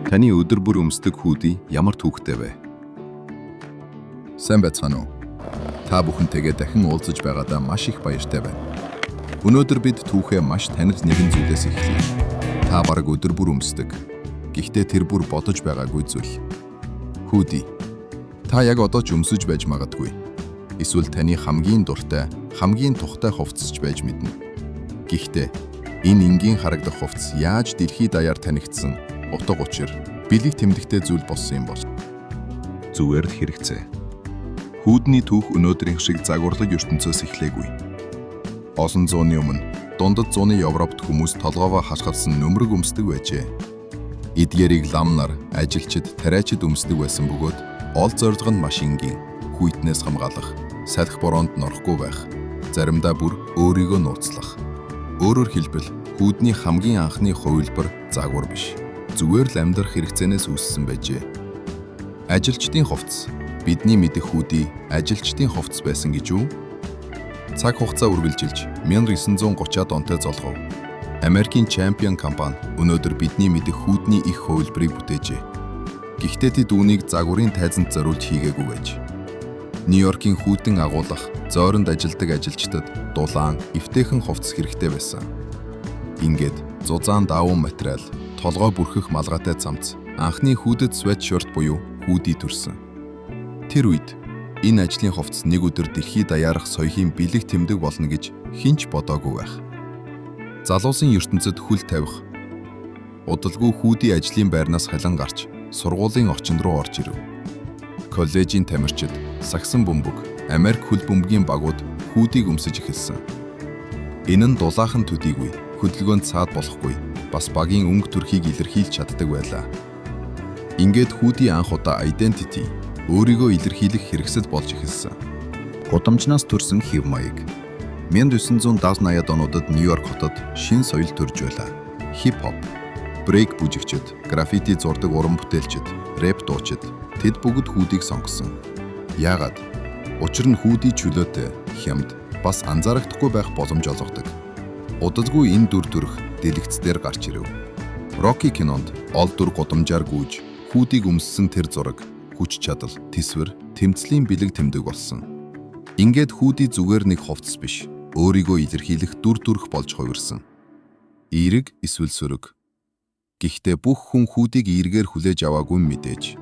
Таны өдөр бүр өмсдөг хүүдий ямар түүхтэй вэ? Сайн байцгаана уу? Та бүхэнтэйгээ дахин уулзаж байгаадаа маш их баяртай байна. Өнөөдөр бид түүхээ маш танил нэгэн зүйлээс эхлэе. Та бараг өдөр бүр өмсдөг. Гэхдээ тэр бүр бодож байгаагүй зүйл. Хүүдий. Та яг одоо ч өмсөж байж магадгүй. Эсвэл таны хамгийн дуртай, хамгийн тухтай хувцасч байж мэднэ. Гэхдээ энэ энгийн харагдах хувцас яаж дэлхийд даяар танигдсан утга учир, бэлэг тэмдэгтэй зүйл болсон юм бол зүгээр л хэрэгцээ. Хүүдний түүх өнөөдрийн шиг загварлаг ертөнцөөс эхлээгүй. Олон зууны өмнө дундад зууны Европт хүмүүс толгоогоо хашгирсан нөмрөг өмсдөг байжээ. Эдгээрийг ламнар, ажилчид, тариачид өмсдөг байсан бөгөөд ол зорилго нь маш энгийн, хүйтнээс хамгаалах, салхи бороонд норохгүй байх, заримдаа бүр өөрийгөө нууцлах. Өөрөөр хэлбэл хүүдний хамгийн анхны хувилбар загвар биш. Зүгээр л амьдрах хэрэгцээнээс үүссэн байжээ. Ажилчдын хувцас. Бидний мэдэх хүүдий ажилчдын хувцас байсан гэж үү? Цаг хугацаа үргэлжилж 1930-аад онтой золгов. Америкийн Champion компани өнөөдөр бидний мэдэх хүүдний их хувилбарыг бүтээжээ. Гэхдээ тэд үүнийг загварын тайзанд зориулж хийгээгүй байж. Нью-Йоркийн хүйтэн агуулах, зойронд ажилдаг ажилчдад дулаан, эвтэйхэн хувцас хэрэгтэй байсан. Ингээд зузаан даавуу материал, толгой бүрхэх малгайтай цамц, анхны хүүдэд sweatshirt буюу хүүдий төрсөн. Тэр үед энэ ажлын хувцас нэг өдөр дэлхийд даяарх соёлын бэлэг тэмдэг болно гэж хэн ч бодоогүй байх. Залуусын ертөнцид хүл тавих. Удалгүй хүүдий ажлын байрнаас халан гарч, сургуулийн орчинд руу орж ирэв. Коллежийн тамирчид, сагсан бөмбөг, Америк хөл бөмбөгийн багууд хүүдийг өмсөж эхэлсэн. Энэ нь дулаахан төдийгүй, хөдөлгөөнд цаад болохгүй, бас багийн өнгө төрхийг илэрхийлж чаддаг байлаа. Ингээд хүүдий анх удаа identity, өөрийгөө илэрхийлэх хэрэгсэл болж эхэлсэн. Гудамжнаас төрсөн хэв маяг. 1970-80-аад онуудад Нью-Йорк хотод шин соёл төрж байлаа. Хип-хоп, брейк бүжигчид, граффити зурдаг уран бүтээлчид, рэп дуучид тэд бүгд хүүдийг сонгосон. Яагаад? Учир нь хүүдий чөлөөтэй, хямд, бас анзаарахдаггүй байх боломж олгодог. Удалгүй энэ дүр төрх дэлгэцдээр гарч ирэв. Рокки кинонд ол дүр гудамжаар гүйж, хүүдийг өмссөн тэр зураг, хүч чадал, тэсвэр, тэмцлийн бэлэг тэмдэг болсон. Ингээд хүүдий зүгээр нэг хувцас биш, өөрийгөө илэрхийлэх дүр төрх болж хувирсан. Эерэг эсвэл сөрөг. Гэхдээ бүх хүн хүүдийг эергээр хүлээж аваагүй мэдээж.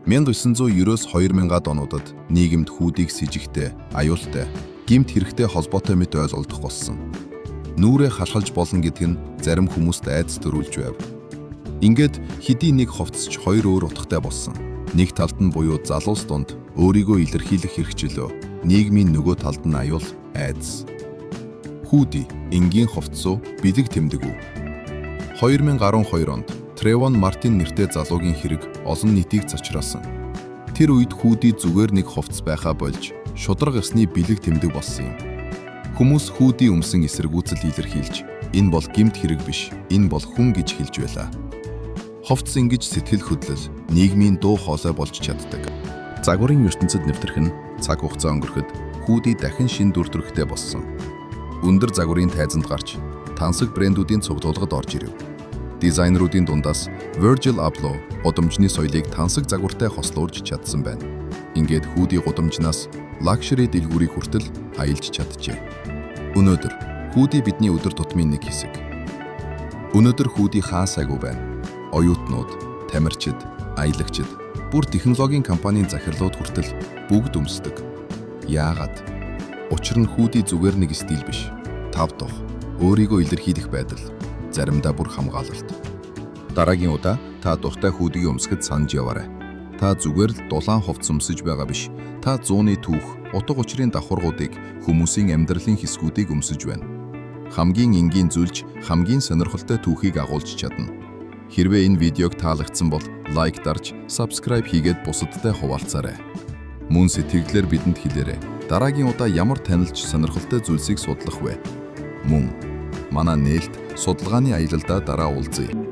1990-с 2000-аад онуудад нийгэмд хүүдийг с ижигтэй, аюултай, гэмт хэрэгтэй холбоотой мэт ойлгох болсон. Нүрээ хашгилж болно гэдг нь зарим хүмүүст айдас төрүүлж байв. Ингээд хэдий нэг хувцасч хоёр өөр утгатай болсон. Нэг талд нь буюу залуус дунд өөрийгөө илэрхийлэх хэрэгчлөө, нийгмийн нөгөө талд нь аюул, айдас. Хүүдий, энгийн хувцас уу, бэлэг тэмдэг үү? 2012 онд Тревон Мартин нэртэй залуугийн хэрэг олон нийтийг цочраасан. Тэр үед хүүдий зүгээр нэг хувцас байхаа болж, шударга ёсны бэлэг тэмдэг болсон юм. Хүмүүс хүүдий өмсөн эсэргүүцэл илэрхийлж, энэ бол гэмт хэрэг биш, энэ бол хүн гэж хэлж байлаа. Хувцас ингэж сэтгэл хөдлөл, нийгмийн дуу хоолой болж чаддаг. Загварын ертөнцид нэвтрэх нь цаг хугацаа өнгөрөхөд хүүдий дахин шин дүр төрхтэй болсон. Өндөр загварын тайзанд гарч, тансаг брэндүүдийн цуглуулгад орж ирэв. Дизайнеруудын дундаас Virgil Abloh гудамжны соёлыг тансаг загвартай хослуулж чадсан байна. Ингээд хүүдий гудамжнаас лакшери дэлгүүрийг хүртэл аялж чаджээ. Өнөөдөр хүүдий бидний өдөр тутмын нэг хэсэг. Өнөөдөр хүүдий хаа сайгүй байна. Оюутнууд, тамирчид, аялагчид, бүр технологийн компанийн захирлууд хүртэл бүгд өмсдөг. Яагаад? Учир нь хүүдий зүгээр нэг стил биш. Тав тух, өөрийгөө илэрхийлэх байдал, заримдаа бүр хамгаалалт. Дараагийн удаа та дуртай хүүдийг өмсгөд санаж яваарай. Та зүгээр л дулаан хувцас өмсөж байгаа биш. Та зууны түүх, утга учирын давхаргуудыг, хүмүүсийн амьдралын хэсгүүдийг өмсөж байна. Хамгийн энгийн зүйлч, хамгийн сонирхолтой түүхийг агуулж чадна. Хэрвээ энэ видеог таалагдсан бол лайк дарж, subscribe хийгээд бусадтай хуваалцаарай. Мөн сэтгэлээр бидэнд хэлээрэй. Дараагийн удаа ямар танилж сонирхолтой зүйлсийг судлах вэ? Мөн манай нээлт судалгааны аялалдаа дараа уулзъя.